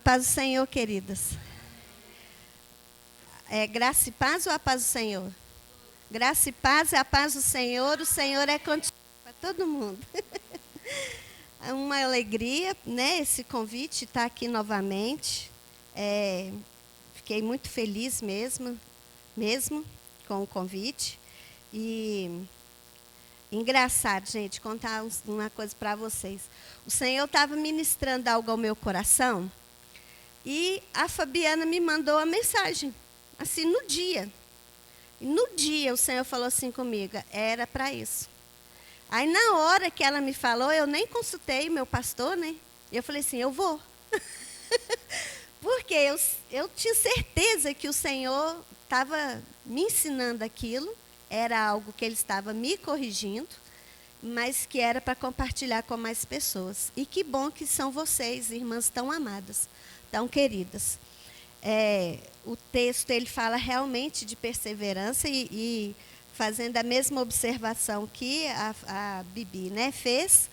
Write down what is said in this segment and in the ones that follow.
paz do Senhor, queridas. É graça e paz ou a paz do Senhor? Graça e paz é a paz do Senhor. O Senhor é contigo para todo mundo. É uma alegria, né, esse convite estar aqui novamente. Fiquei muito feliz mesmo com o convite. E engraçado, gente, contar uma coisa para vocês. O Senhor estava ministrando algo ao meu coração e a Fabiana me mandou a mensagem, assim, no dia. E no dia o Senhor falou assim comigo, era para isso. Aí na hora que ela me falou, eu nem consultei meu pastor, né? E eu falei assim, eu vou. Porque eu tinha certeza que o Senhor estava me ensinando aquilo, era algo que Ele estava me corrigindo, mas que era para compartilhar com mais pessoas. E que bom que são vocês, irmãs tão amadas, tão queridas. O texto ele fala realmente de perseverança e fazendo a mesma observação que a Bibi, né, fez,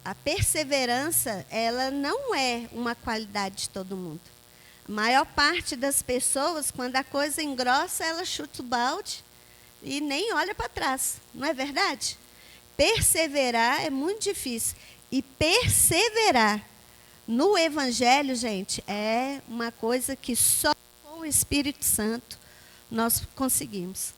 a perseverança ela não é uma qualidade de todo mundo. A maior parte das pessoas, quando a coisa engrossa, ela chuta o balde e nem olha para trás, não é verdade? Perseverar é muito difícil. E perseverar no Evangelho, gente, é uma coisa que só com o Espírito Santo nós conseguimos.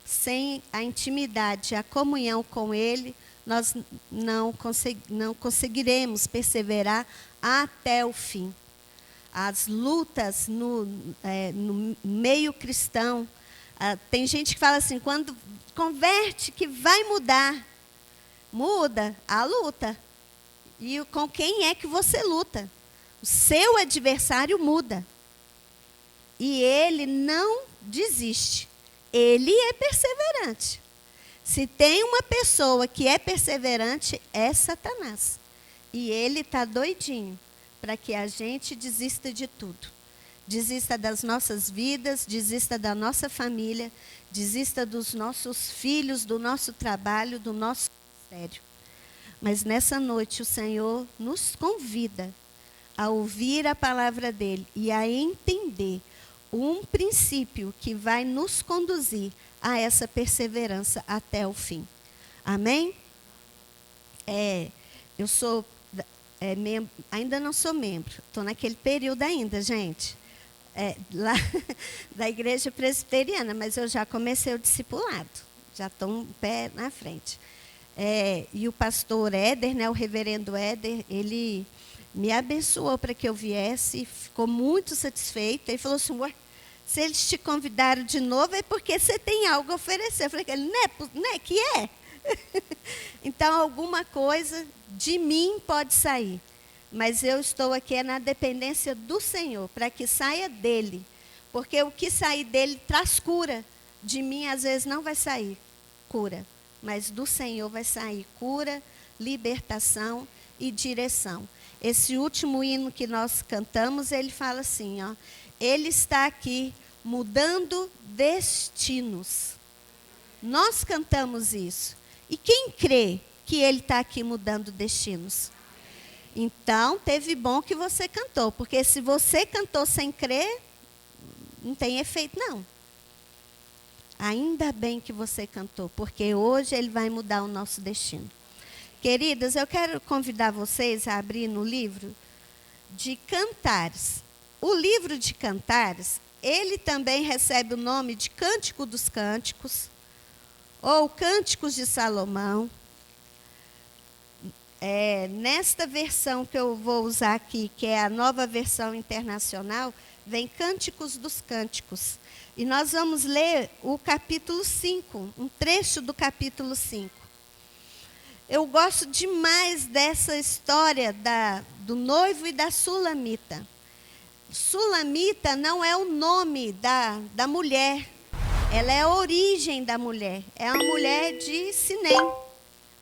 Sem a intimidade, a comunhão com Ele, nós não conseguiremos perseverar até o fim. As lutas no meio cristão, tem gente que fala assim, quando converte que vai mudar. Muda a luta. E com quem é que você luta? O seu adversário muda. E ele não desiste. Ele é perseverante. Se tem uma pessoa que é perseverante, é Satanás. E ele está doidinho para que a gente desista de tudo. Desista das nossas vidas, desista da nossa família, desista dos nossos filhos, do nosso trabalho, do nosso ministério. Mas nessa noite o Senhor nos convida a ouvir a palavra dele e a entender um princípio que vai nos conduzir a essa perseverança até o fim. Amém? Eu sou ainda não sou membro, estou naquele período ainda, gente. Lá da igreja presbiteriana, mas eu já comecei o discipulado, já estou um pé na frente. E o pastor Éder, né, o reverendo Éder, ele me abençoou para que eu viesse, ficou muito satisfeito. Ele falou assim, se eles te convidaram de novo é porque você tem algo a oferecer. Eu falei, né, que é? Então, alguma coisa de mim pode sair. Mas eu estou aqui na dependência do Senhor, para que saia dele. Porque o que sair dele traz cura. De mim, às vezes, não vai sair cura. Mas do Senhor vai sair cura, libertação e direção. Esse último hino que nós cantamos, ele fala assim, ó, ele está aqui mudando destinos. Nós cantamos isso. E quem crê que ele está aqui mudando destinos? Então, teve bom que você cantou, porque se você cantou sem crer, não tem efeito, não. Ainda bem que você cantou, porque hoje ele vai mudar o nosso destino. Queridas, eu quero convidar vocês a abrir no livro de Cantares. O livro de Cantares, ele também recebe o nome de Cântico dos Cânticos, ou Cânticos de Salomão. Nesta versão que eu vou usar aqui, que é a nova versão internacional, vem Cânticos dos Cânticos. E nós vamos ler o capítulo 5, um trecho do capítulo 5. Eu gosto demais dessa história do noivo e da Sulamita. Sulamita não é o nome da mulher, ela é a origem da mulher. É uma mulher de Sinem.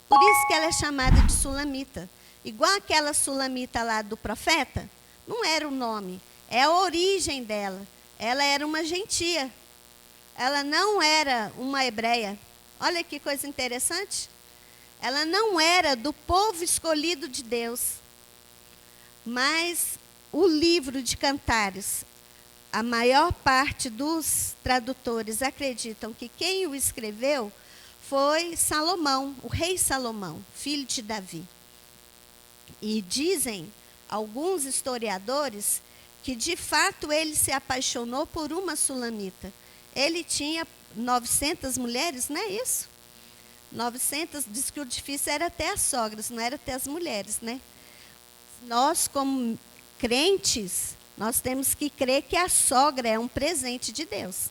Por isso que ela é chamada de Sulamita. Igual aquela Sulamita lá do profeta, não era o nome, é a origem dela. Ela era uma gentia. Ela não era uma hebreia. Olha que coisa interessante. Ela não era do povo escolhido de Deus. Mas o livro de Cantares, a maior parte dos tradutores acreditam que quem o escreveu foi Salomão, o rei Salomão, filho de Davi. E dizem alguns historiadores que, de fato, ele se apaixonou por uma sulamita. Ele tinha 900 mulheres, não é isso? 900, diz que o difícil era até as sogras, não era até as mulheres, né? Nós, como crentes, nós temos que crer que a sogra é um presente de Deus.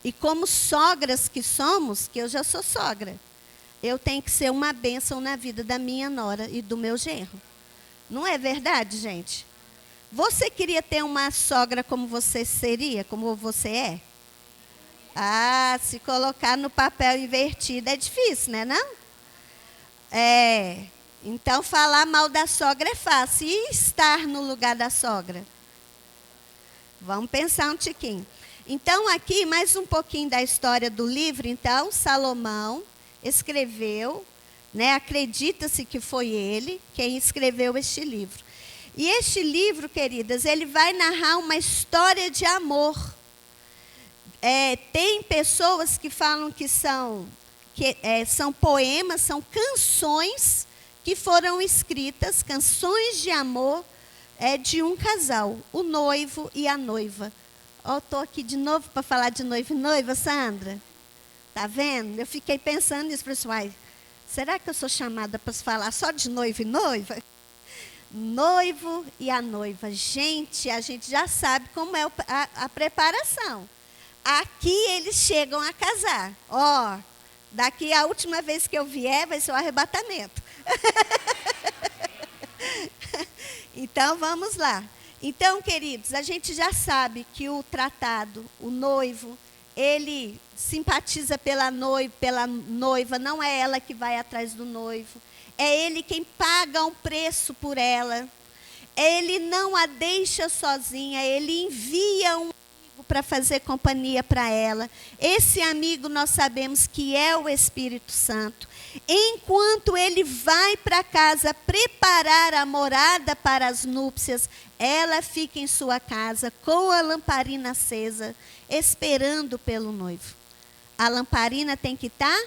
E como sogras que somos, que eu já sou sogra, eu tenho que ser uma bênção na vida da minha nora e do meu genro. Não é verdade, gente? Você queria ter uma sogra como você seria, como você é? Ah, se colocar no papel invertido é difícil, né, não? Então falar mal da sogra é fácil. E estar no lugar da sogra? Vamos pensar um tiquinho. Então, aqui, mais um pouquinho da história do livro. Então, Salomão escreveu, né, acredita-se que foi ele quem escreveu este livro. E este livro, queridas, ele vai narrar uma história de amor. Tem pessoas que falam que são poemas, são canções que foram escritas, canções de amor de um casal, o noivo e a noiva. Estou aqui de novo para falar de noivo e noiva, Sandra. Está vendo? Eu fiquei pensando nisso, pessoal. Será que eu sou chamada para falar só de noivo e noiva? Noivo e a noiva. Gente, a gente já sabe como é a preparação. Aqui eles chegam a casar. Daqui a última vez que eu vier, vai ser o arrebatamento. Então, vamos lá. Então, queridos, a gente já sabe que o tratado, o noivo, ele simpatiza pela noiva, não é ela que vai atrás do noivo. É ele quem paga um preço por ela. Ele não a deixa sozinha, ele envia um amigo para fazer companhia para ela. Esse amigo nós sabemos que é o Espírito Santo. Enquanto ele vai para casa preparar a morada para as núpcias, ela fica em sua casa com a lamparina acesa, esperando pelo noivo. A lamparina tem que estar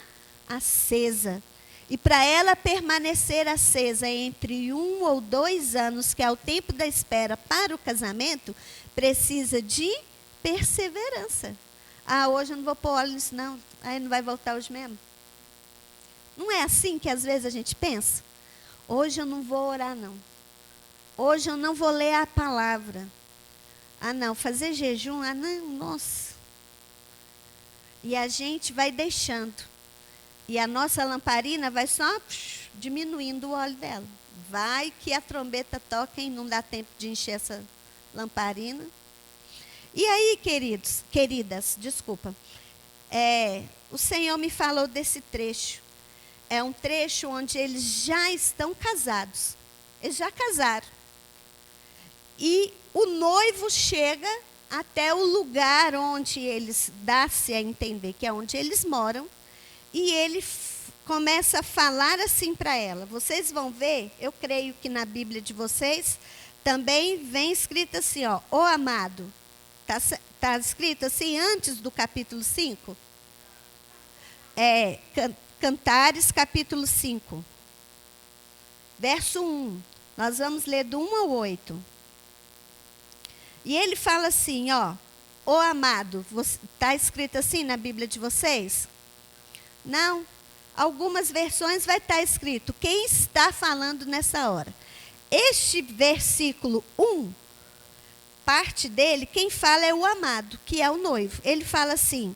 acesa. E para ela permanecer acesa entre 1 ou 2 anos, que é o tempo da espera para o casamento, precisa de perseverança. Hoje eu não vou pôr óleo nisso não, aí não vai voltar hoje mesmo. Não é assim que às vezes a gente pensa? Hoje eu não vou orar não. Hoje eu não vou ler a palavra. Não, fazer jejum, não, nossa. E a gente vai deixando. E a nossa lamparina vai só diminuindo o óleo dela. Vai que a trombeta toca e não dá tempo de encher essa lamparina. E aí, queridas, desculpa. O Senhor me falou desse trecho. É um trecho onde eles já estão casados. Eles já casaram. E o noivo chega até o lugar onde eles dá-se a entender, que é onde eles moram. E ele começa a falar assim para ela. Vocês vão ver, eu creio que na Bíblia de vocês também vem escrito assim, ó amado. Está escrito assim antes do capítulo 5? Cantares, capítulo 5. Verso 1. Nós vamos ler do 1 ao 8. E ele fala assim, ó amado. Está escrito assim na Bíblia de vocês? Não. Algumas versões vai estar escrito quem está falando nessa hora. Este versículo 1, parte dele, quem fala é o amado, que é o noivo. Ele fala assim: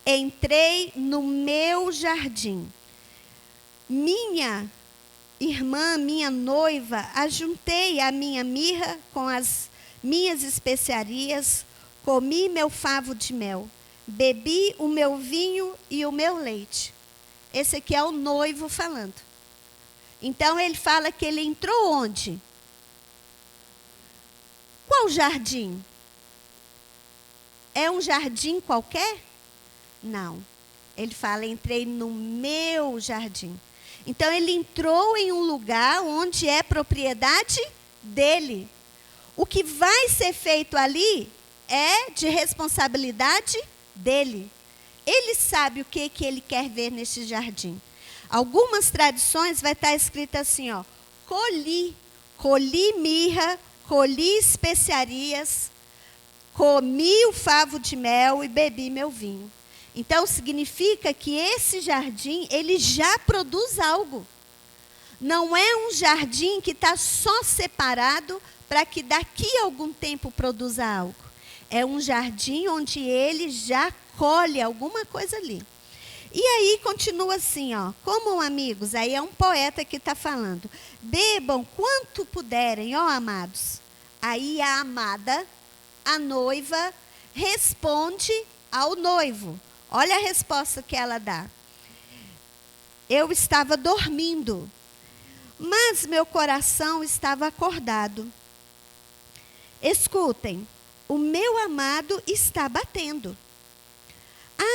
entrei no meu jardim. Minha irmã, minha noiva, ajuntei a minha mirra com as minhas especiarias, comi meu favo de mel, bebi o meu vinho e o meu leite. Esse aqui é o noivo falando. Então ele fala que ele entrou onde? Qual jardim? É um jardim qualquer? Não. Ele fala, entrei no meu jardim. Então ele entrou em um lugar onde é propriedade dele. O que vai ser feito ali é de responsabilidade dele. Ele sabe o que ele quer ver neste jardim. Algumas tradições vai estar escrito assim, ó, colhi mirra, colhi especiarias, comi o favo de mel e bebi meu vinho. Então, significa que esse jardim, ele já produz algo. Não é um jardim que está só separado para que daqui a algum tempo produza algo. É um jardim onde ele já colhe alguma coisa ali. E aí continua assim, ó, como amigos, aí é um poeta que está falando, bebam quanto puderem, ó amados. Aí a amada, a noiva, responde ao noivo. Olha a resposta que ela dá. Eu estava dormindo, mas meu coração estava acordado. Escutem, o meu amado está batendo.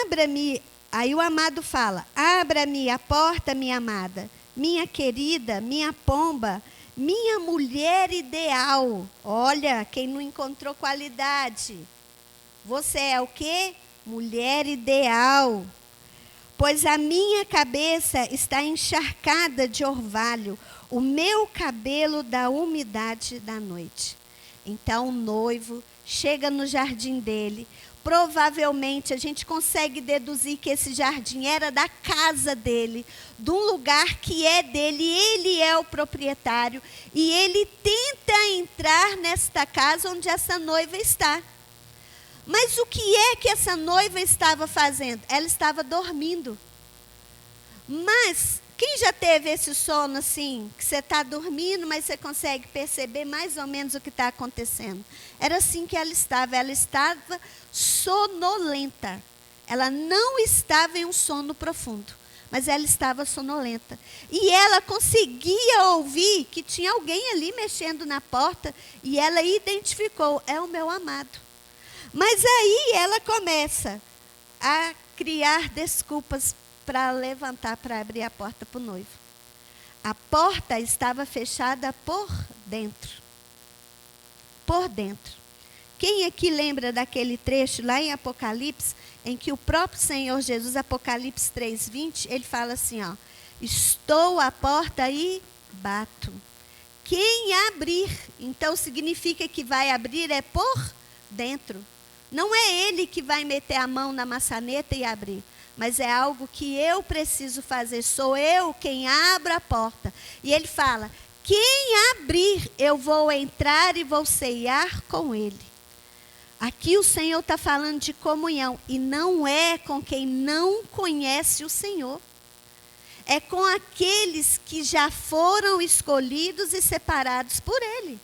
Abra-me. Aí o amado fala, abra-me a porta, minha amada, minha querida, minha pomba, minha mulher ideal. Olha, quem não encontrou qualidade. Você é o quê? Mulher ideal. Pois a minha cabeça está encharcada de orvalho, o meu cabelo da umidade da noite. Então o noivo chega no jardim dele. Provavelmente a gente consegue deduzir que esse jardim era da casa dele, de um lugar que é dele, ele é o proprietário, e ele tenta entrar nesta casa onde essa noiva está. Mas o que é que essa noiva estava fazendo? Ela estava dormindo. Mas quem já teve esse sono assim, que você está dormindo, mas você consegue perceber mais ou menos o que está acontecendo? Era assim que ela estava sonolenta. Ela não estava em um sono profundo, mas ela estava sonolenta. E ela conseguia ouvir que tinha alguém ali mexendo na porta, e ela identificou, é o meu amado. Mas aí ela começa a criar desculpas para levantar, para abrir a porta para o noivo. A porta estava fechada por dentro. Por dentro. Quem aqui lembra daquele trecho lá em Apocalipse, em que o próprio Senhor Jesus, Apocalipse 3:20, ele fala assim, ó, estou à porta e bato. Quem abrir, então significa que vai abrir é por dentro. Não é ele que vai meter a mão na maçaneta e abrir, mas é algo que eu preciso fazer. Sou eu quem abro a porta. E ele fala, quem abrir, eu vou entrar e vou ceiar com ele. Aqui o Senhor está falando de comunhão, e não é com quem não conhece o Senhor. É com aqueles que já foram escolhidos e separados por ele.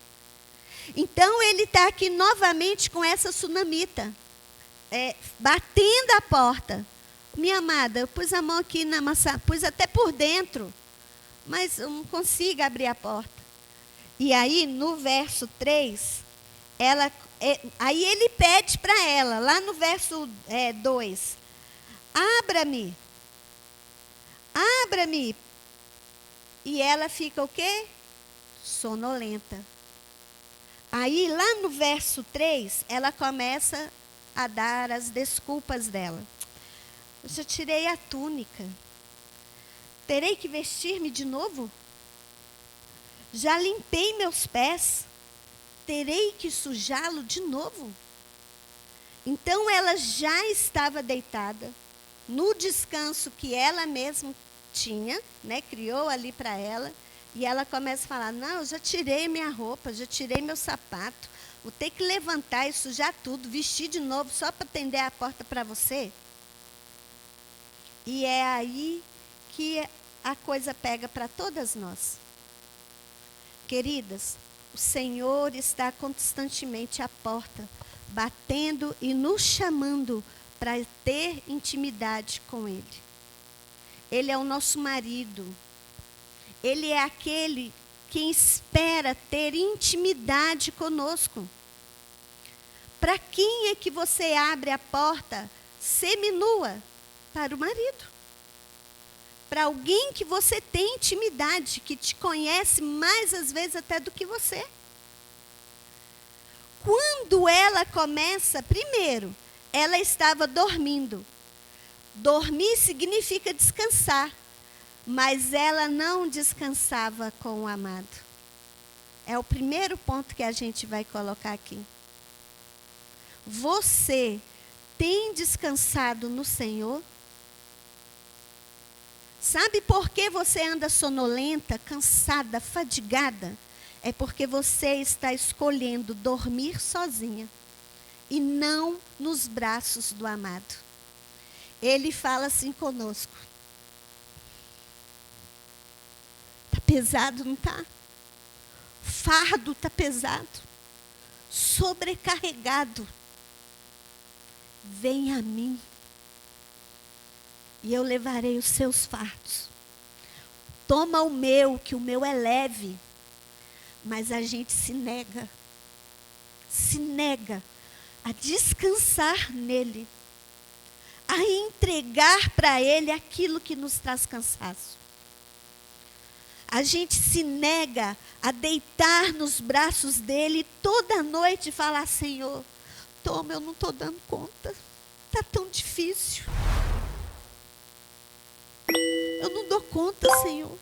Então, ele está aqui novamente com essa sunamita, batendo a porta. Minha amada, eu pus a mão aqui na maçã, pus até por dentro, mas eu não consigo abrir a porta. E aí, no verso 3, aí ele pede para ela, lá no verso 2, abra-me. Abra-me. E ela fica o quê? Sonolenta. Aí, lá no verso 3, ela começa a dar as desculpas dela. Eu já tirei a túnica. Terei que vestir-me de novo? Já limpei meus pés. Terei que sujá-lo de novo? Então, ela já estava deitada, no descanso que ela mesma tinha, né, criou ali para ela. E ela começa a falar, não, eu já tirei minha roupa, já tirei meu sapato, vou ter que levantar e sujar tudo, vestir de novo só para atender a porta para você. E é aí que a coisa pega para todas nós. Queridas, o Senhor está constantemente à porta, batendo e nos chamando para ter intimidade com Ele. Ele é o nosso marido. Ele é aquele que espera ter intimidade conosco. Para quem é que você abre a porta seminua? Para o marido. Para alguém que você tem intimidade, que te conhece mais às vezes até do que você. quando ela começa, primeiro, ela estava dormindo. Dormir significa descansar, mas ela não descansava com o amado. É o primeiro ponto que a gente vai colocar aqui. Você tem descansado no Senhor? Sabe por que você anda sonolenta, cansada, fadigada? É porque você está escolhendo dormir sozinha e não nos braços do amado. Ele fala assim conosco. Está pesado, não está? O fardo está pesado. Sobrecarregado. Vem a mim. E eu levarei os seus fardos. Toma o meu, que o meu é leve. Mas a gente se nega a descansar nele, a entregar para ele aquilo que nos traz cansaço. A gente se nega a deitar nos braços dele toda noite e falar: Senhor, toma, eu não estou dando conta, está tão difícil. Eu não dou conta, Senhor.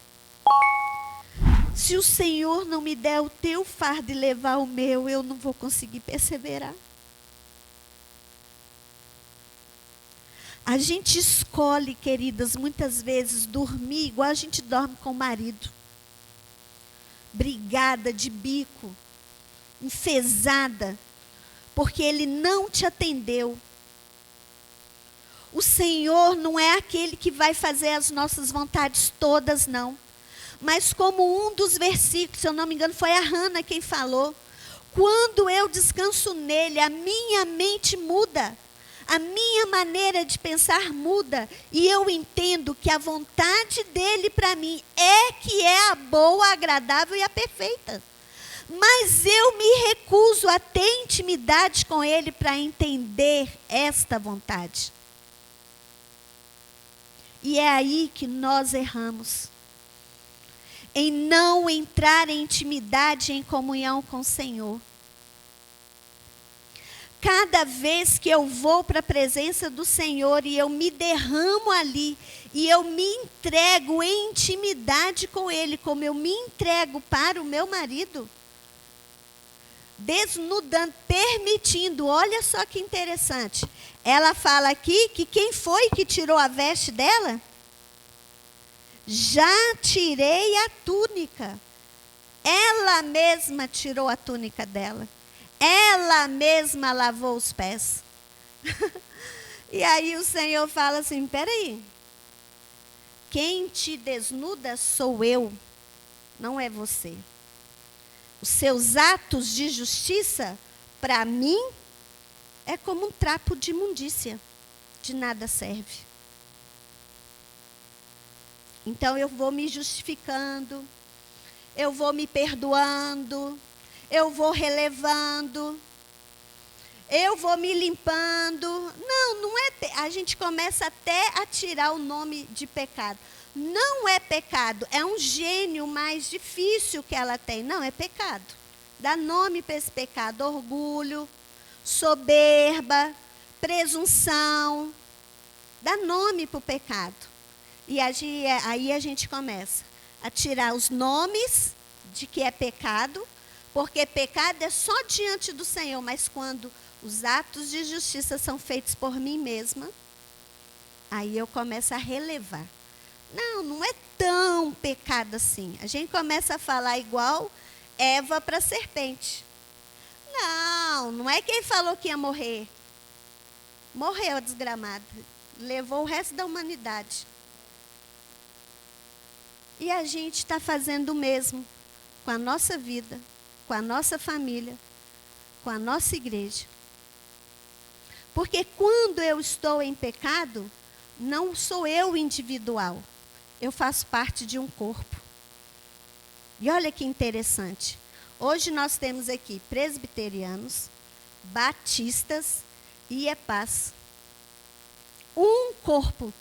Se o Senhor não me der o teu fardo e levar o meu, eu não vou conseguir perseverar. A gente escolhe, queridas, muitas vezes dormir igual a gente dorme com o marido. Brigada de bico, enfesada, porque ele não te atendeu. O Senhor não é aquele que vai fazer as nossas vontades todas, não. Mas como um dos versículos, se eu não me engano, foi a Hannah quem falou. Quando eu descanso nele, a minha mente muda. A minha maneira de pensar muda. E eu entendo que a vontade dele para mim é que é a boa, a agradável e a perfeita. Mas eu me recuso a ter intimidade com ele para entender esta vontade. E é aí que nós erramos. Em não entrar em intimidade, em comunhão com o Senhor. Cada vez que eu vou para a presença do Senhor e eu me derramo ali, e eu me entrego em intimidade com Ele, como eu me entrego para o meu marido, desnudando, permitindo, olha só que interessante. Ela fala aqui que quem foi que tirou a veste dela? Já tirei a túnica. Ela mesma tirou a túnica dela. Ela mesma lavou os pés. E aí o Senhor fala assim: peraí. Quem te desnuda sou eu, não é você. Os seus atos de justiça, para mim, é como um trapo de imundícia. De nada serve. Então eu vou me justificando, eu vou me perdoando, eu vou relevando, eu vou me limpando. Não é. A gente começa até a tirar o nome de pecado. Não é pecado, é um gênio mais difícil que ela tem. Não, é pecado. Dá nome para esse pecado: orgulho, soberba, presunção. Dá nome para o pecado. E aí a gente começa a tirar os nomes de que é pecado, porque pecado é só diante do Senhor, mas quando os atos de justiça são feitos por mim mesma, aí eu começo a relevar. Não é tão pecado assim. A gente começa a falar igual Eva para a serpente. Não é quem falou que ia morrer. Morreu a desgramada. Levou o resto da humanidade. E a gente está fazendo o mesmo com a nossa vida, com a nossa família, com a nossa igreja. Porque quando eu estou em pecado, não sou eu individual. Eu faço parte de um corpo. E olha que interessante. Hoje nós temos aqui presbiterianos, batistas e EPAs. Um corpo.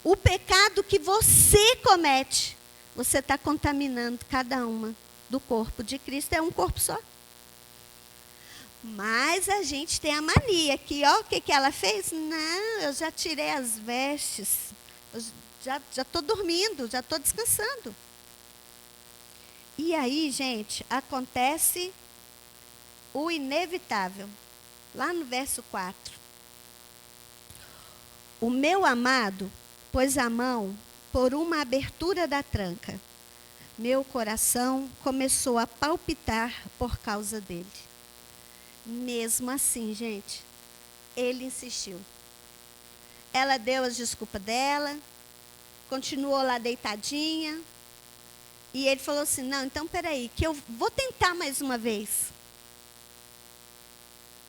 O pecado que você comete, você está contaminando cada uma do corpo de Cristo. É um corpo só. Mas a gente tem a mania que, ó, o que ela fez? Não, eu já tirei as vestes, eu já estou dormindo, já estou descansando. E aí, gente, acontece o inevitável. Lá no verso 4. O meu amado pôs a mão por uma abertura da tranca. Meu coração começou a palpitar por causa dele. Mesmo assim, gente, ele insistiu. Ela deu as desculpas dela, continuou lá deitadinha. E ele falou assim, não, então peraí, que eu vou tentar mais uma vez.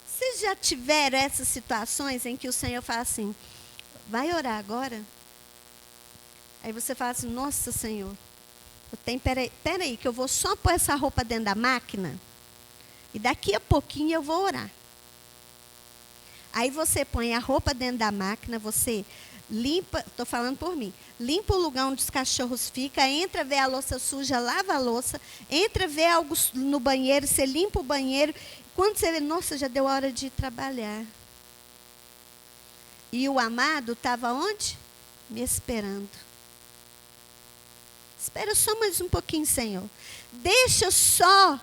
Vocês já tiveram essas situações em que o Senhor fala assim, vai orar agora? Aí você fala assim, nossa, Senhor, peraí, que eu vou só pôr essa roupa dentro da máquina e daqui a pouquinho eu vou orar. Aí você põe a roupa dentro da máquina, você limpa, estou falando por mim, limpa o lugar onde os cachorros ficam, entra ver a louça suja, lava a louça, entra ver algo no banheiro, você limpa o banheiro. Quando você vê, nossa, já deu hora de ir trabalhar. E o amado estava onde? Me esperando. Espera só mais um pouquinho, Senhor. Deixa só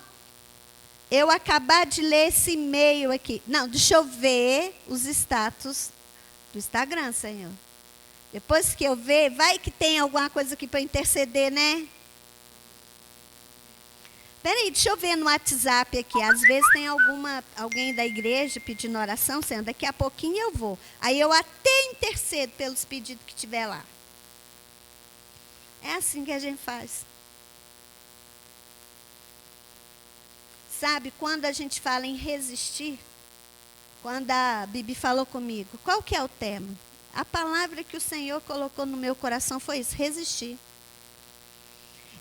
eu acabar de ler esse e-mail aqui. Não, deixa eu ver os status do Instagram, Senhor. Depois que eu ver, vai que tem alguma coisa aqui para interceder, né? Peraí, deixa eu ver no WhatsApp aqui. Às vezes tem alguém da igreja pedindo oração, Senhor, daqui a pouquinho eu vou. Aí eu até intercedo pelos pedidos que tiver lá. É assim que a gente faz. Sabe, quando a gente fala em resistir, quando a Bibi falou comigo, qual que é o tema? A palavra que o Senhor colocou no meu coração foi isso, resistir.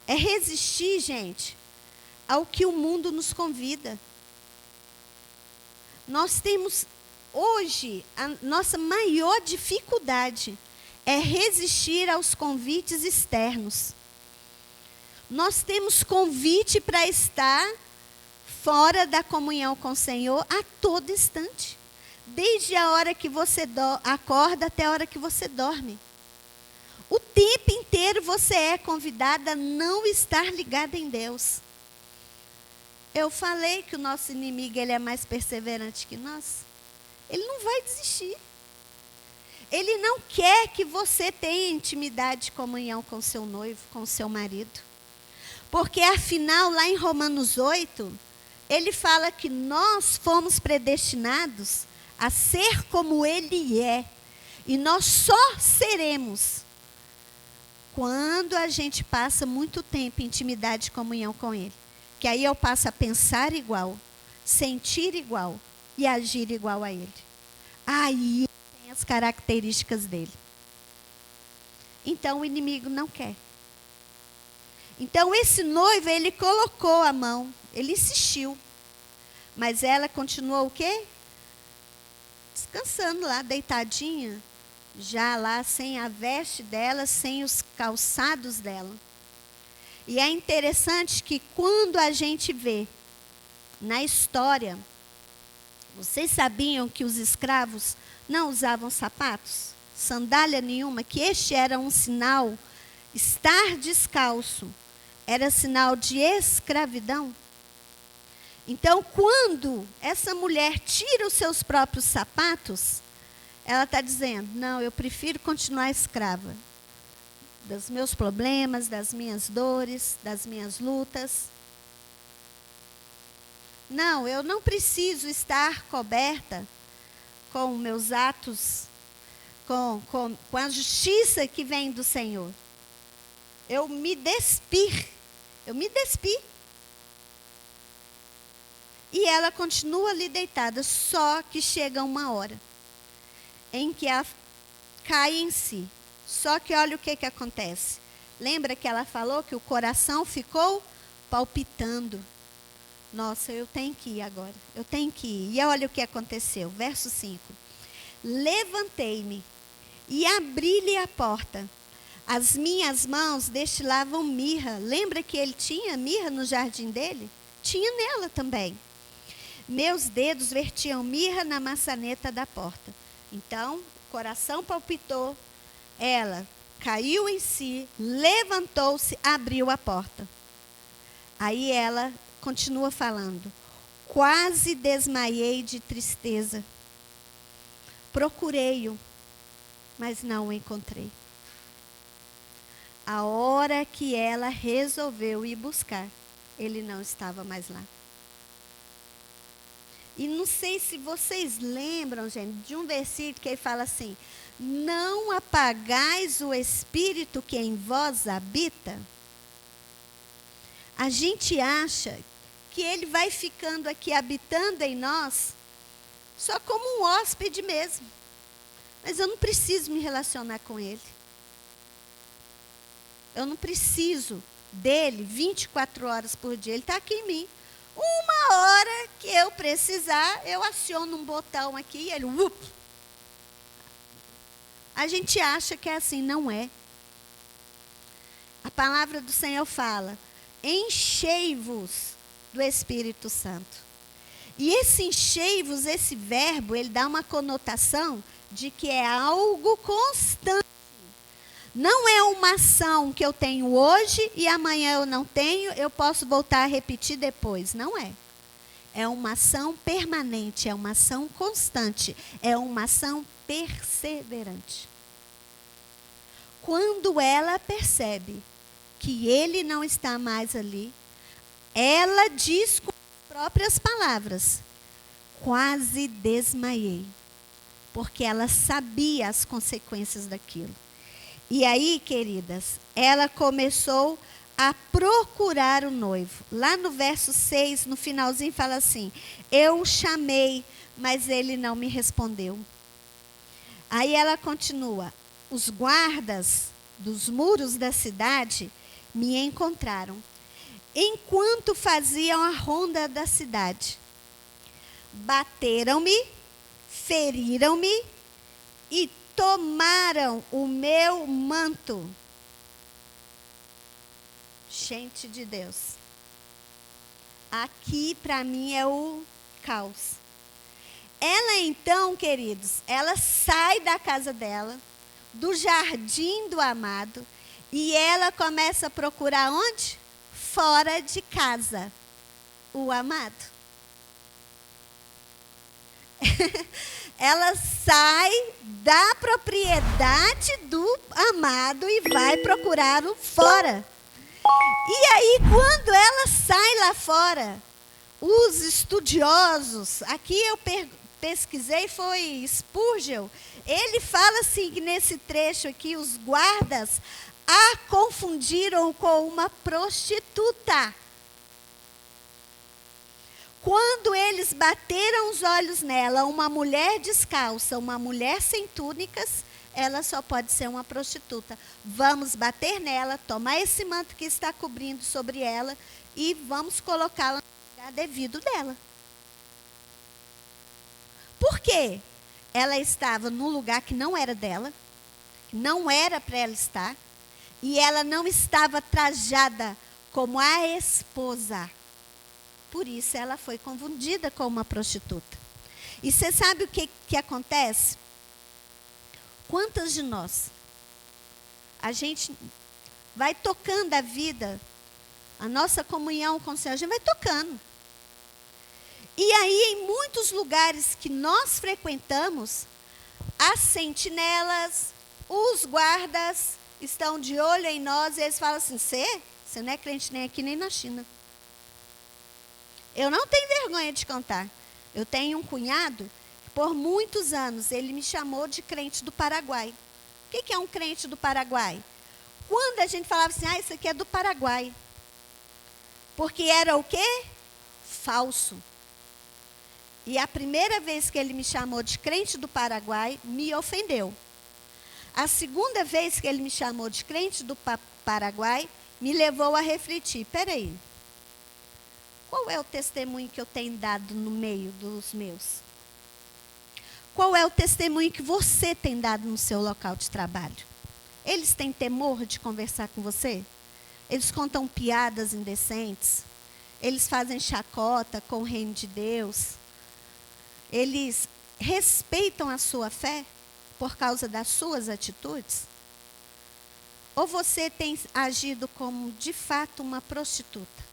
É resistir, gente, ao que o mundo nos convida. Nós temos, hoje, a nossa maior dificuldade é resistir aos convites externos. Nós temos convite para estar fora da comunhão com o Senhor a todo instante. Desde a hora que você acorda até a hora que você dorme. O tempo inteiro você é convidada a não estar ligada em Deus. Eu falei que o nosso inimigo ele é mais perseverante que nós. Ele não vai desistir. Ele não quer que você tenha intimidade e comunhão com seu noivo, com seu marido. Porque afinal, lá em Romanos 8, ele fala que nós fomos predestinados a ser como ele é. E nós só seremos quando a gente passa muito tempo em intimidade e comunhão com ele. Que aí eu passo a pensar igual, sentir igual e agir igual a ele. Aí tem as características dele. Então o inimigo não quer. Então esse noivo, ele colocou a mão, ele insistiu. Mas ela continuou o quê? Descansando lá, deitadinha. Já lá sem a veste dela, sem os calçados dela. E é interessante que quando a gente vê na história, vocês sabiam que os escravos não usavam sapatos? Sandália nenhuma, que este era um sinal, estar descalço era sinal de escravidão. Então, quando essa mulher tira os seus próprios sapatos, ela está dizendo, não, eu prefiro continuar escrava dos meus problemas, das minhas dores, das minhas lutas. Não, eu não preciso estar coberta com meus atos, com a justiça que vem do Senhor. Eu me despi. E ela continua ali deitada, só que chega uma hora em que ela cai em si. Só que olha o que acontece. Lembra que ela falou que o coração ficou palpitando. Nossa, eu tenho que ir agora. Eu tenho que ir. E olha o que aconteceu. Verso 5. Levantei-me e abri-lhe a porta. As minhas mãos destilavam mirra. Lembra que ele tinha mirra no jardim dele? Tinha nela também. meus dedos vertiam mirra na maçaneta da porta. Então, o coração palpitou, ela caiu em si, levantou-se, abriu a porta. Aí ela continua falando. Quase desmaiei de tristeza. Procurei-o, mas não o encontrei. A hora que ela resolveu ir buscar, ele não estava mais lá. E não sei se vocês lembram, gente, de um versículo que ele fala assim: não apagais o Espírito que em vós habita. A gente acha que ele vai ficando aqui habitando em nós só como um hóspede mesmo. Mas eu não preciso me relacionar com ele. Eu não preciso dele 24 horas por dia. Ele está aqui em mim. Uma hora que eu precisar, eu aciono um botão aqui e ele... A gente acha que é assim, não é. A palavra do Senhor fala: enchei-vos do Espírito Santo. E esse enchei-vos, esse verbo, ele dá uma conotação de que é algo constante. Não é uma ação que eu tenho hoje e amanhã eu não tenho, eu posso voltar a repetir depois. Não é. É uma ação permanente, é uma ação constante, é uma ação perseverante. Quando ela percebe que ele não está mais ali, ela diz com as próprias palavras: quase desmaiei, porque ela sabia as consequências daquilo. E aí, queridas, ela começou a procurar o noivo. Lá no verso 6, no finalzinho, fala assim: eu o chamei, mas ele não me respondeu. Aí ela continua: os guardas dos muros da cidade me encontraram, enquanto faziam a ronda da cidade. Bateram-me, feriram-me e tomaram o meu manto. Gente de Deus. Aqui para mim é o caos. Ela então, queridos, ela sai da casa dela, do jardim do amado, e ela começa a procurar onde? Fora de casa, o amado. Ela sai da propriedade do amado e vai procurá-lo fora. E aí, quando ela sai lá fora, os estudiosos, aqui eu pesquisei, foi Spurgeon, ele fala assim, que nesse trecho aqui, os guardas a confundiram com uma prostituta. Quando eles bateram os olhos nela, uma mulher descalça, uma mulher sem túnicas, ela só pode ser uma prostituta. Vamos bater nela, tomar esse manto que está cobrindo sobre ela e vamos colocá-la no lugar devido dela. Por quê? Ela estava num lugar que não era dela, que não era para ela estar, e ela não estava trajada como a esposa. Por isso ela foi confundida com uma prostituta. E você sabe o que acontece? Quantas de nós, a gente vai tocando a vida, a nossa comunhão com o Senhor, a gente vai tocando. E aí, em muitos lugares que nós frequentamos, as sentinelas, os guardas estão de olho em nós e eles falam assim: você não é crente nem aqui nem na China. Eu não tenho vergonha de contar. Eu tenho um cunhado, por muitos anos, ele me chamou de crente do Paraguai. O que é um crente do Paraguai? Quando a gente falava assim: isso aqui é do Paraguai. Porque era o quê? Falso. E a primeira vez que ele me chamou de crente do Paraguai, me ofendeu. A segunda vez que ele me chamou de crente do Paraguai, me levou a refletir: peraí, qual é o testemunho que eu tenho dado no meio dos meus? Qual é o testemunho que você tem dado no seu local de trabalho? Eles têm temor de conversar com você? Eles contam piadas indecentes? Eles fazem chacota com o reino de Deus? eles respeitam a sua fé por causa das suas atitudes? Ou você tem agido como, de fato, uma prostituta?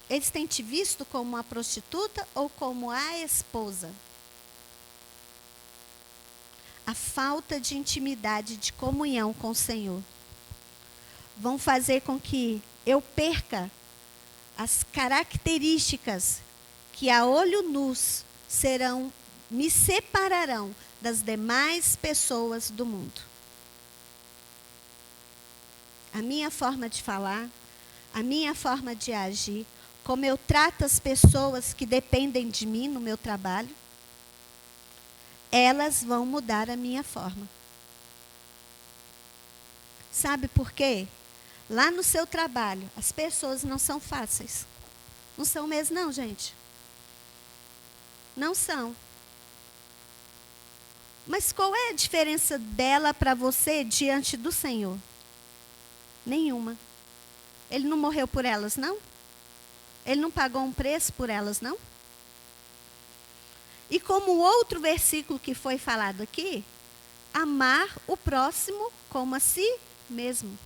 Eles têm te visto como uma prostituta ou como a esposa? A falta de intimidade, de comunhão com o Senhor, vão fazer com que eu perca as características que a olho nus me separarão das demais pessoas do mundo. A minha forma de falar, a minha forma de agir, como eu trato as pessoas que dependem de mim no meu trabalho, elas vão mudar a minha forma. Sabe por quê? Lá no seu trabalho, as pessoas não são fáceis. Não são mesmo, não, gente. Não são. Mas qual é a diferença dela para você diante do Senhor? Nenhuma. Ele não morreu por elas, não? Ele não pagou um preço por elas, não? E como o outro versículo que foi falado aqui, amar o próximo como a si mesmo.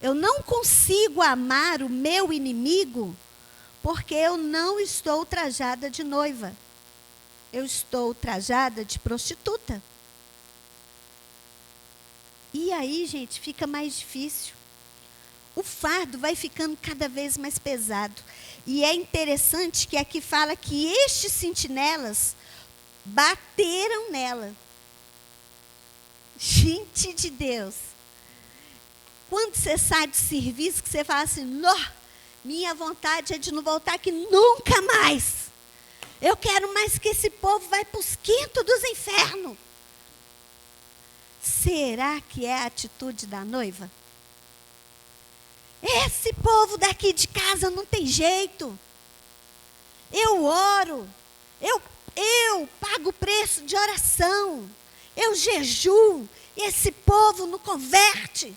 Eu não consigo amar o meu inimigo porque eu não estou trajada de noiva. Eu estou trajada de prostituta. E aí, gente, fica mais difícil. O fardo vai ficando cada vez mais pesado. E é interessante que aqui fala que estes sentinelas bateram nela. Gente de Deus. Quando você sai do serviço, que você fala assim, minha vontade é de não voltar aqui nunca mais. Eu quero mais que esse povo vá para os quintos dos infernos. Será que é a atitude da noiva? Esse povo daqui de casa não tem jeito. Eu oro. Eu pago o preço de oração. Eu jejuo. E esse povo não converte.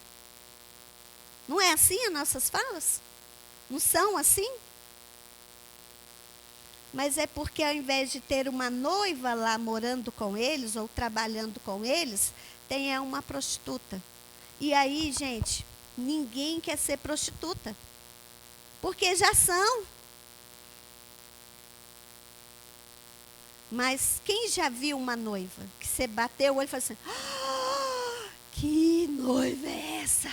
Não é assim as nossas falas? Não são assim? Mas é porque ao invés de ter uma noiva lá morando com eles ou trabalhando com eles, tem uma prostituta. E aí, gente, ninguém quer ser prostituta. Porque já são. Mas quem já viu uma noiva que você bateu o olho e falou assim, que noiva é essa?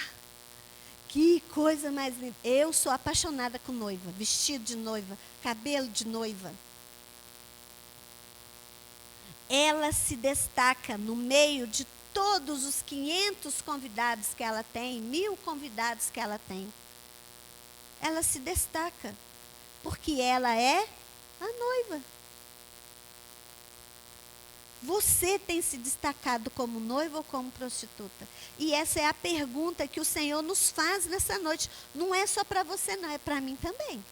Que coisa mais linda. Eu sou apaixonada com noiva, vestido de noiva, cabelo de noiva. Ela se destaca no meio de todos os 500 convidados que ela tem, 1000 convidados que ela tem. Ela se destaca, porque ela é a noiva. Você tem se destacado como noiva ou como prostituta? E essa é a pergunta que o Senhor nos faz nessa noite. Não é só para você, não, é para mim também.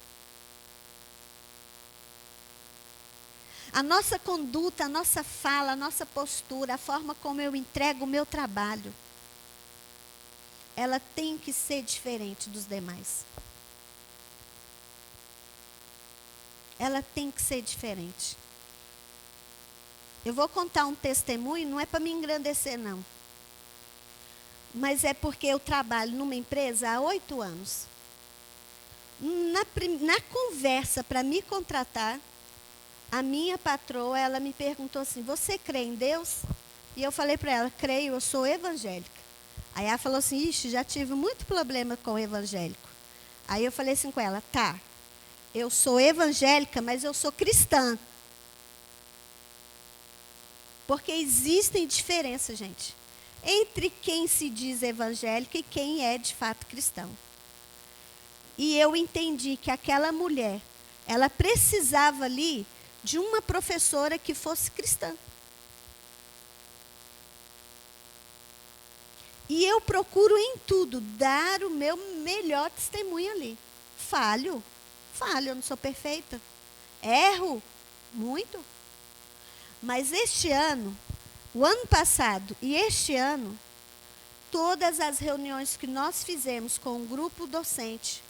A nossa conduta, a nossa fala, a nossa postura, a forma como eu entrego o meu trabalho, ela tem que ser diferente dos demais. Ela tem que ser diferente. Eu vou contar um testemunho, não é para me engrandecer, não. Mas é porque eu trabalho numa empresa há 8 anos. Na conversa para me contratar, a minha patroa, ela me perguntou assim, você crê em Deus? E eu falei para ela, creio, eu sou evangélica. Aí ela falou assim, ixi, já tive muito problema com o evangélico. Aí eu falei assim com ela, tá, eu sou evangélica, mas eu sou cristã. Porque existem diferenças, gente, entre quem se diz evangélico e quem é de fato cristão. E eu entendi que aquela mulher, ela precisava ali de uma professora que fosse cristã. E eu procuro em tudo dar o meu melhor testemunho ali. Falho, eu não sou perfeita. Erro, muito. Mas este ano, o ano passado e este ano, todas as reuniões que nós fizemos com o grupo docente,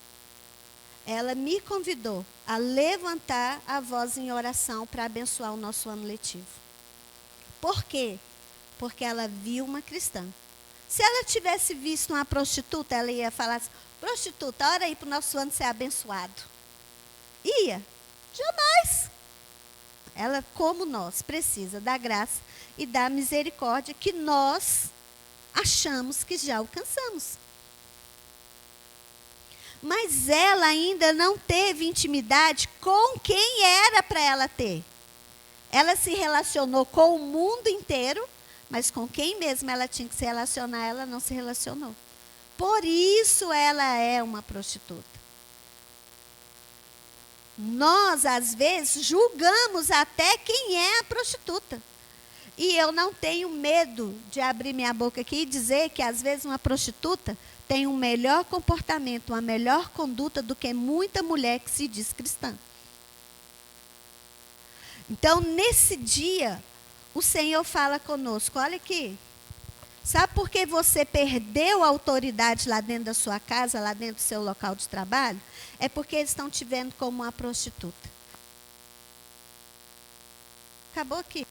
ela me convidou a levantar a voz em oração para abençoar o nosso ano letivo. Por quê? Porque ela viu uma cristã. Se ela tivesse visto uma prostituta, ela ia falar assim: prostituta, ora aí para o nosso ano ser abençoado. Ia? Jamais. Ela, como nós, precisa da graça e da misericórdia que nós achamos que já alcançamos. Mas ela ainda não teve intimidade com quem era para ela ter. Ela se relacionou com o mundo inteiro, mas com quem mesmo ela tinha que se relacionar, ela não se relacionou. Por isso ela é uma prostituta. Nós, às vezes, julgamos até quem é a prostituta. E eu não tenho medo de abrir minha boca aqui e dizer que, às vezes, uma prostituta tem um melhor comportamento, uma melhor conduta do que muita mulher que se diz cristã. Então, nesse dia, o Senhor fala conosco: olha aqui, sabe por que você perdeu a autoridade lá dentro da sua casa, lá dentro do seu local de trabalho? É porque eles estão te vendo como uma prostituta. Acabou aqui?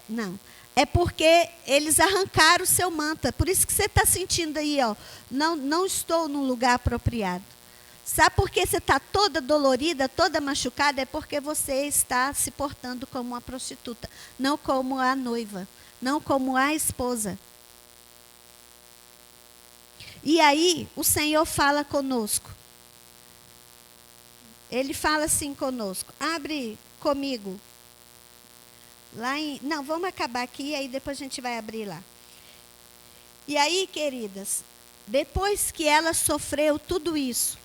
Não. É porque eles arrancaram o seu manto. É por isso que você está sentindo aí, ó, não estou num lugar apropriado. Sabe por que você está toda dolorida, toda machucada? É porque você está se portando como uma prostituta, não como a noiva, não como a esposa. E aí, o Senhor fala conosco. Ele fala assim conosco: abre comigo. Não, vamos acabar aqui, aí depois a gente vai abrir lá. E aí, queridas, depois que ela sofreu tudo isso,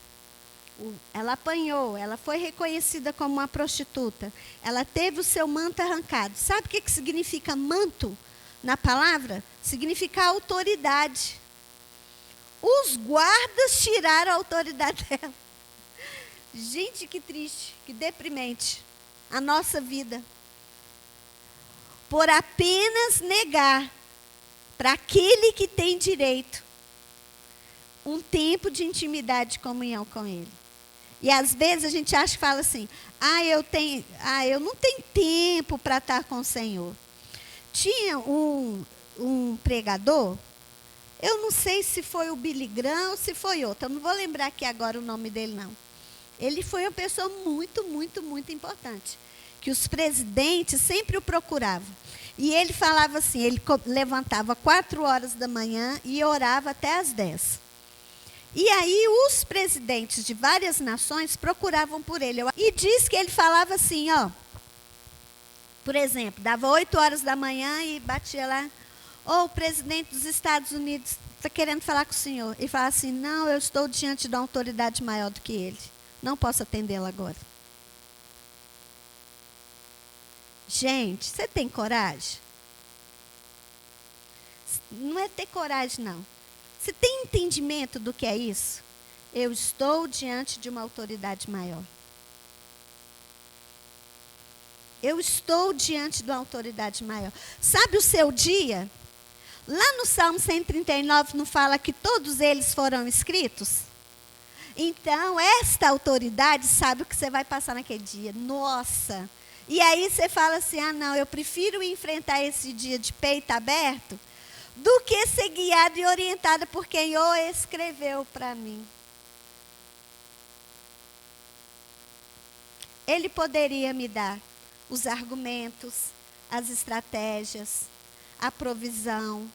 ela apanhou, ela foi reconhecida como uma prostituta, ela teve o seu manto arrancado. Sabe o que significa manto na palavra? Significa autoridade. Os guardas tiraram a autoridade dela. Gente, que triste, que deprimente a nossa vida. Por apenas negar para aquele que tem direito um tempo de intimidade e comunhão com Ele. E às vezes a gente acha que fala assim: eu não tenho tempo para estar com o Senhor. Tinha um pregador, eu não sei se foi o Billy Graham ou se foi outro, eu não vou lembrar aqui agora o nome dele, não. Ele foi uma pessoa muito, muito, muito importante, que os presidentes sempre o procuravam. E ele falava assim, ele levantava 4 horas da manhã e orava até às 10. E aí os presidentes de várias nações procuravam por ele. E diz que ele falava assim, ó, por exemplo, dava 8 horas da manhã e batia lá: o presidente dos Estados Unidos está querendo falar com o senhor. E falava assim: não, eu estou diante de uma autoridade maior do que ele. Não posso atendê-lo agora. Gente, você tem coragem? Não é ter coragem, não. Você tem entendimento do que é isso? Eu estou diante de uma autoridade maior. Eu estou diante de uma autoridade maior. Sabe o seu dia? Lá no Salmo 139 não fala que todos eles foram escritos? Então, esta autoridade sabe o que você vai passar naquele dia. Nossa! E aí você fala assim: ah, não, eu prefiro enfrentar esse dia de peito aberto do que ser guiada e orientada por quem o escreveu para mim. Ele poderia me dar os argumentos, as estratégias, a provisão,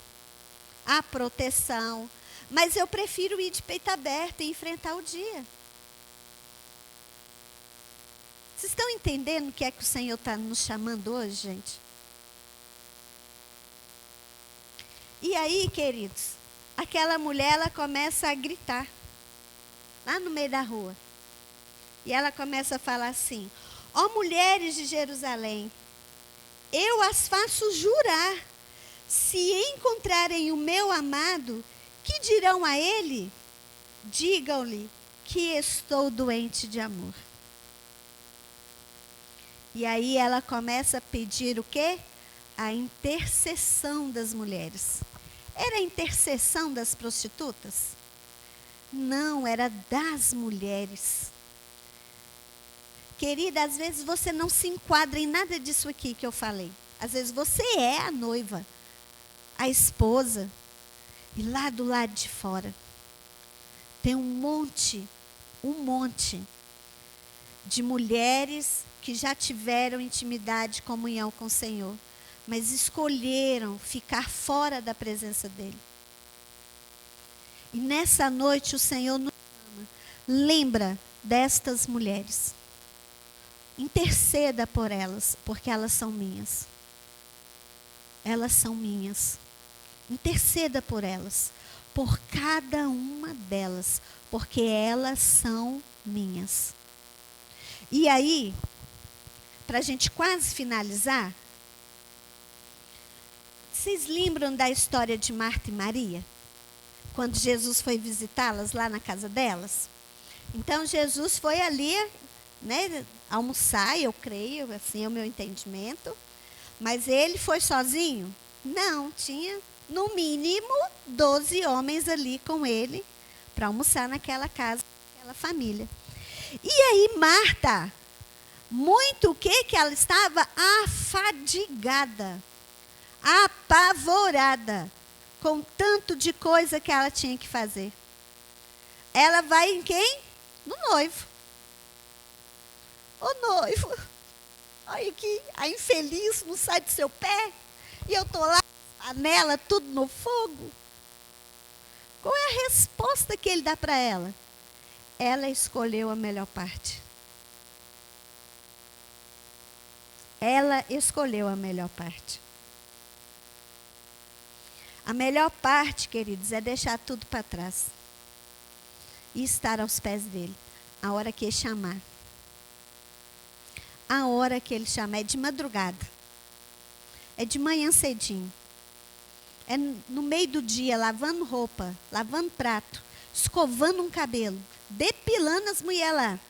a proteção, mas eu prefiro ir de peito aberto e enfrentar o dia. Vocês estão entendendo o que é que o Senhor está nos chamando hoje, gente? E aí, queridos, aquela mulher, ela começa a gritar, lá no meio da rua. E ela começa a falar assim: ó mulheres de Jerusalém, eu as faço jurar, se encontrarem o meu amado, que dirão a ele? Digam-lhe que estou doente de amor. E aí ela começa a pedir o quê? A intercessão das mulheres. Era a intercessão das prostitutas? Não, era das mulheres. Querida, às vezes você não se enquadra em nada disso aqui que eu falei. Às vezes você é a noiva, a esposa, e lá do lado de fora tem um monte de mulheres que já tiveram intimidade, comunhão com o Senhor, mas escolheram ficar fora da presença dEle. E nessa noite o Senhor nos chama. Lembra destas mulheres. Interceda por elas, porque elas são minhas. Elas são minhas. Interceda por elas, por cada uma delas, porque elas são minhas. E aí, para a gente quase finalizar, vocês lembram da história de Marta e Maria? Quando Jesus foi visitá-las lá na casa delas? Então, Jesus foi ali, né, almoçar, eu creio, assim é o meu entendimento. Mas ele foi sozinho? Não, tinha no mínimo 12 homens ali com ele para almoçar naquela casa, naquela família. E aí Marta, muito o que ela estava? Afadigada, apavorada, com tanto de coisa que ela tinha que fazer. Ela vai em quem? No noivo. O noivo. Olha aqui, a infeliz não sai do seu pé. E eu estou lá, panela, tudo no fogo. Qual é a resposta que ele dá para ela? Ela escolheu a melhor parte. Ela escolheu a melhor parte. A melhor parte, queridos, é deixar tudo para trás. E estar aos pés dele. A hora que ele chamar. A hora que ele chamar é de madrugada. É de manhã cedinho. É no meio do dia, lavando roupa, lavando prato, escovando um cabelo, depilando as mulheres lá.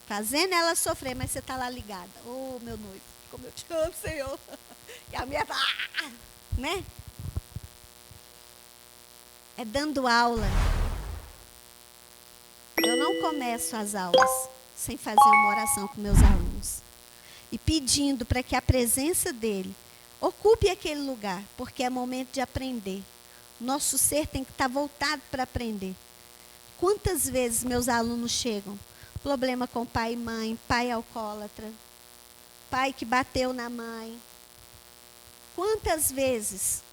Fazendo ela sofrer, mas você está lá ligada. Oh, meu noivo, como eu te amo, Senhor. E a mulher está, né? É dando aula. Eu não começo as aulas sem fazer uma oração com meus alunos. E pedindo para que a presença dele ocupe aquele lugar, porque é momento de aprender. Nosso ser tem que estar voltado para aprender. Quantas vezes meus alunos chegam? Problema com pai e mãe, pai alcoólatra, pai que bateu na mãe. Quantas vezes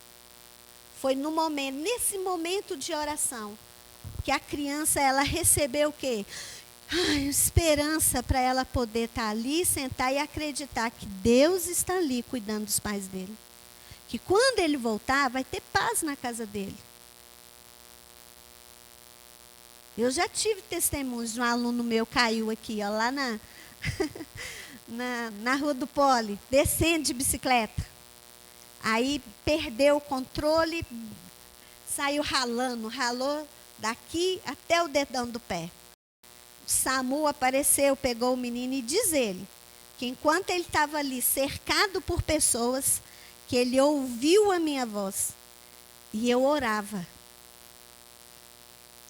foi no momento, nesse momento de oração, que a criança ela recebeu o quê? Esperança para ela poder estar ali, sentar e acreditar que Deus está ali cuidando dos pais dele. Que quando ele voltar, vai ter paz na casa dele. Eu já tive testemunhos de um aluno meu caiu aqui, ó, lá na Rua do Poli, descendo de bicicleta. Aí perdeu o controle, saiu ralou daqui até o dedão do pé. O SAMU apareceu, pegou o menino e diz ele, que enquanto ele estava ali cercado por pessoas, que ele ouviu a minha voz. E eu orava.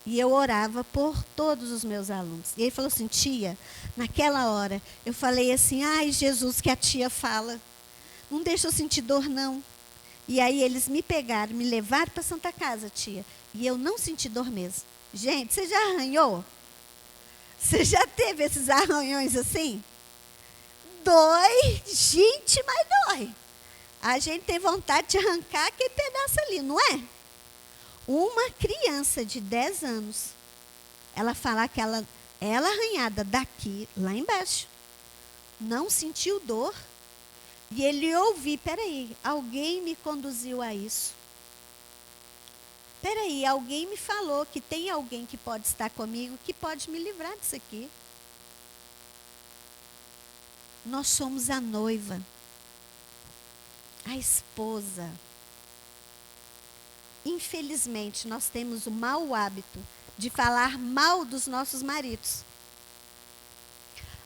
E eu orava por todos os meus alunos. E ele falou assim, tia, naquela hora, eu falei assim, ai Jesus, que a tia fala. Não deixa eu sentir dor, não. E aí eles me pegaram, me levaram para Santa Casa, tia. E eu não senti dor mesmo. Gente, você já arranhou? Você já teve esses arranhões assim? Dói, gente, mas dói. A gente tem vontade de arrancar aquele pedaço ali, não é? Uma criança de 10 anos, ela falar que ela arranhada daqui, lá embaixo, não sentiu dor. E ele ouviu, peraí, alguém me conduziu a isso. Peraí, alguém me falou que tem alguém que pode estar comigo, que pode me livrar disso aqui. Nós somos a noiva, a esposa. Infelizmente, nós temos o mau hábito de falar mal dos nossos maridos.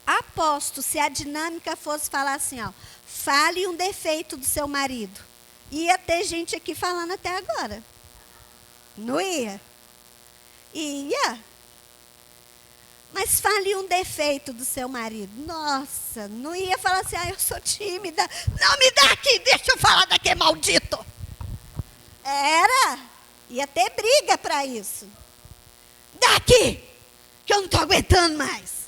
Aposto, se a dinâmica fosse falar assim, ó, fale um defeito do seu marido. Ia ter gente aqui falando até agora. Não ia? Ia. Mas fale um defeito do seu marido. Nossa, não ia falar assim, eu sou tímida. Não, me dá aqui, deixa eu falar daquele maldito. Ia ter briga para isso. Dá aqui, que eu não estou aguentando mais.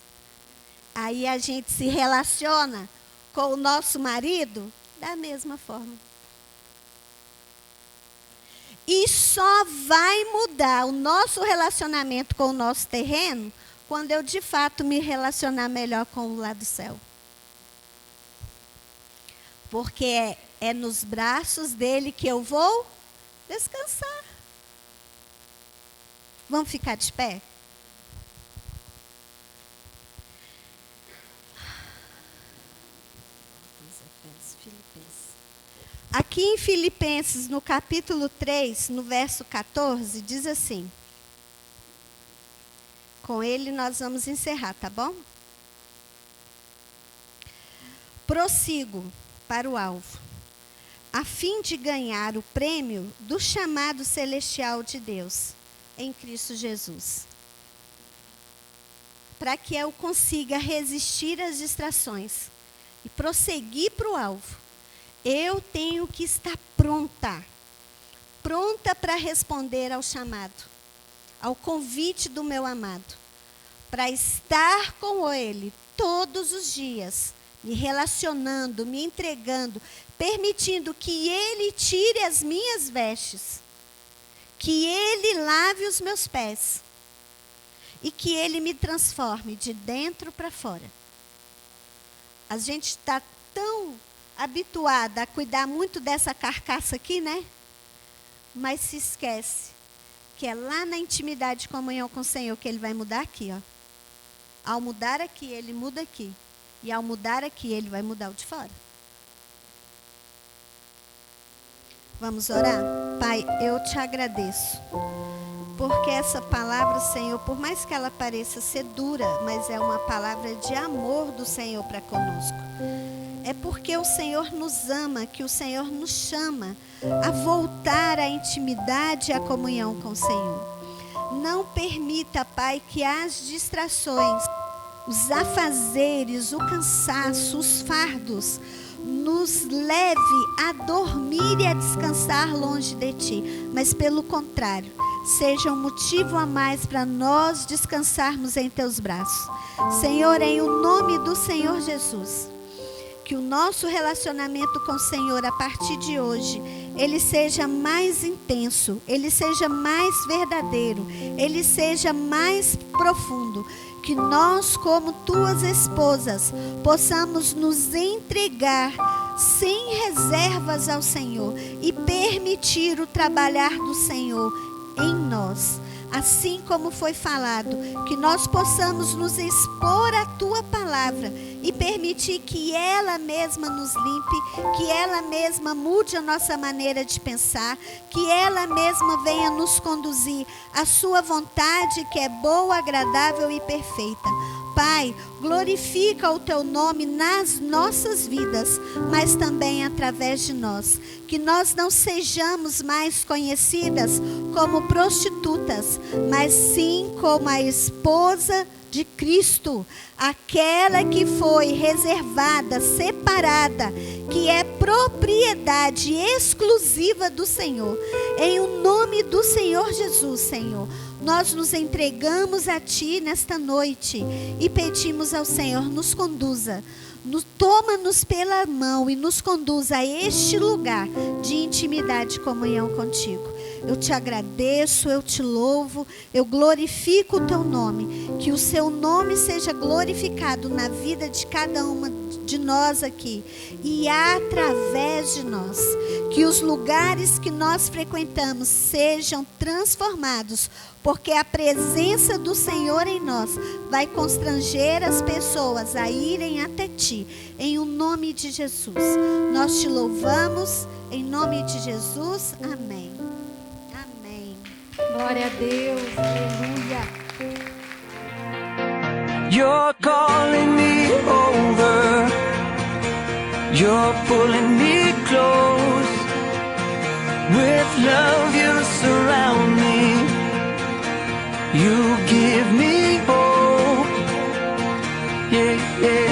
Aí a gente se relaciona com o nosso marido da mesma forma. E só vai mudar o nosso relacionamento com o nosso terreno quando eu de fato me relacionar melhor com o lá do céu. Porque é nos braços dele que eu vou descansar. Vamos ficar de pé? Aqui em Filipenses, no capítulo 3, no verso 14, diz assim. Com ele nós vamos encerrar, tá bom? Prossigo para o alvo, a fim de ganhar o prêmio do chamado celestial de Deus, em Cristo Jesus. Para que eu consiga resistir às distrações e prosseguir para o alvo, eu tenho que estar pronta para responder ao chamado, ao convite do meu amado, para estar com ele todos os dias, me relacionando, me entregando, permitindo que ele tire as minhas vestes, que ele lave os meus pés e que ele me transforme de dentro para fora. A gente está tão habituada a cuidar muito dessa carcaça aqui, né? Mas se esquece que é lá na intimidade de comunhão com o Senhor que ele vai mudar aqui, ó. Ao mudar aqui, ele muda aqui. E ao mudar aqui, ele vai mudar o de fora. Vamos orar? Pai, eu te agradeço. Porque essa palavra, Senhor, por mais que ela pareça ser dura, mas é uma palavra de amor do Senhor para conosco. É porque o Senhor nos ama, que o Senhor nos chama a voltar à intimidade e à comunhão com o Senhor. Não permita, Pai, que as distrações, os afazeres, o cansaço, os fardos, nos leve a dormir e a descansar longe de Ti. Mas pelo contrário, seja um motivo a mais para nós descansarmos em Teus braços. Senhor, em o nome do Senhor Jesus, que o nosso relacionamento com o Senhor a partir de hoje, ele seja mais intenso, ele seja mais verdadeiro, ele seja mais profundo. Que nós, como tuas esposas, possamos nos entregar sem reservas ao Senhor e permitir o trabalhar do Senhor em nós. Assim como foi falado, que nós possamos nos expor à tua palavra e permitir que ela mesma nos limpe, que ela mesma mude a nossa maneira de pensar, que ela mesma venha nos conduzir à sua vontade, que é boa, agradável e perfeita. Pai, glorifica o teu nome nas nossas vidas, mas também através de nós. Que nós não sejamos mais conhecidas como prostitutas, mas sim como a esposa de Cristo, aquela que foi reservada, separada, que é propriedade exclusiva do Senhor. Em o nome do Senhor Jesus, Senhor, nós nos entregamos a Ti nesta noite e pedimos ao Senhor, nos conduza, toma-nos pela mão e nos conduza a este lugar de intimidade e comunhão contigo. Eu te agradeço, eu te louvo, eu glorifico o teu nome, que o seu nome seja glorificado na vida de cada uma de nós aqui e através de nós, que os lugares que nós frequentamos sejam transformados, porque a presença do Senhor em nós vai constranger as pessoas a irem até Ti, em o nome de Jesus. Nós te louvamos, em nome de Jesus, amém. Glória a Deus, aleluia. You're calling me over. You're pulling me close. With love you surround me. You give me hope. yeah.